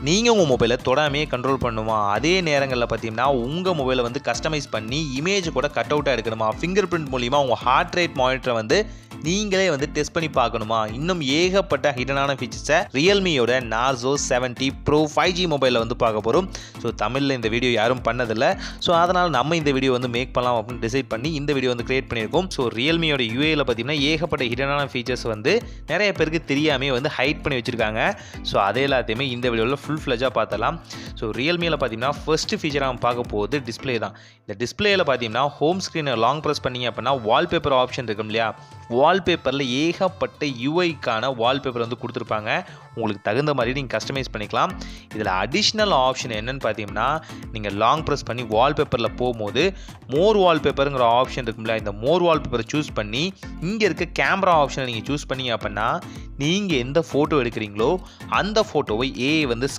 நீங்கள் உங்கள் மொபைலை தொடாமையே கண்ட்ரோல் பண்ணுமா, அதே நேரங்களில் பார்த்தீங்கன்னா உங்கள் மொபைலை வந்து கஸ்டமைஸ் பண்ணி இமேஜ் கூட கட் அவுட்டாக எடுக்கணுமா, ஃபிங்கர் பிரிண்ட் மூலிமா உங்கள் ஹார்ட் ரேட் மானிட்டரை வந்து நீங்களே வந்து டெஸ்ட் பண்ணி பார்க்கணுமா, இன்னும் ஏகப்பட்ட ஹிடனான ஃபீச்சர்ஸை ரியல்மியோட நார்சோ 70 Pro 5G மொபைலில் வந்து பார்க்க போகிறோம். ஸோ தமிழில் இந்த வீடியோ யாரும் பண்ணதில்லை. ஸோ அதனால் நம்ம இந்த வீடியோ வந்து மேக் பண்ணலாம் அப்படின்னு டிசைட் பண்ணி இந்த வீடியோ வந்து கிரியேட் பண்ணியிருக்கோம். ஸோ ரியல்மியோட யூஏயில் பார்த்தீங்கன்னா ஏகப்பட்ட ஹிடனான ஃபீச்சர்ஸ் வந்து நிறைய பேருக்கு தெரியாமல் வந்து ஹைட் பண்ணி வச்சுருக்காங்க. ஸோ அதே எல்லாத்தையுமே இந்த வீடியோவில் ஃபுல் ஃப்ளெஜாக பார்த்தலாம். ஸோ ரியல்மியில் பார்த்தீங்கன்னா ஃபர்ஸ்ட்டு ஃபீச்சர் நம்ம பார்க்க போகுது டிஸ்பிளே தான். இந்த டிஸ்பிளேயில் பார்த்தீங்கன்னா ஹோம் ஸ்க்ரீனை லாங் ப்ரெஸ் பண்ணிங்க அப்படின்னா வால்பேப்பர் ஆப்ஷன் இருக்கும் இல்லையா, வால்பேப்பரில் ஏகப்பட்ட யூஐக்கான வால்பேப்பர் வந்து கொடுத்துருப்பாங்க. உங்களுக்கு தகுந்த மாதிரி நீங்கள் கஸ்டமைஸ் பண்ணிக்கலாம். இதில் அடிஷ்னல் ஆப்ஷன் என்னென்னு பார்த்தீங்கன்னா, நீங்கள் லாங் ப்ரெஸ் பண்ணி வால்பேப்பரில் போகும்போது மோர் வால்பேப்பருங்கிற ஆப்ஷன் இருக்கும்ல, இந்த மோர் வால்பேப்பரை சூஸ் பண்ணி இங்கே இருக்க கேமரா ஆப்ஷனை நீங்கள் சூஸ் பண்ணீங்க அப்படின்னா நீங்கள் எந்த ஃபோட்டோ எடுக்கிறீங்களோ அந்த ஃபோட்டோவை வந்து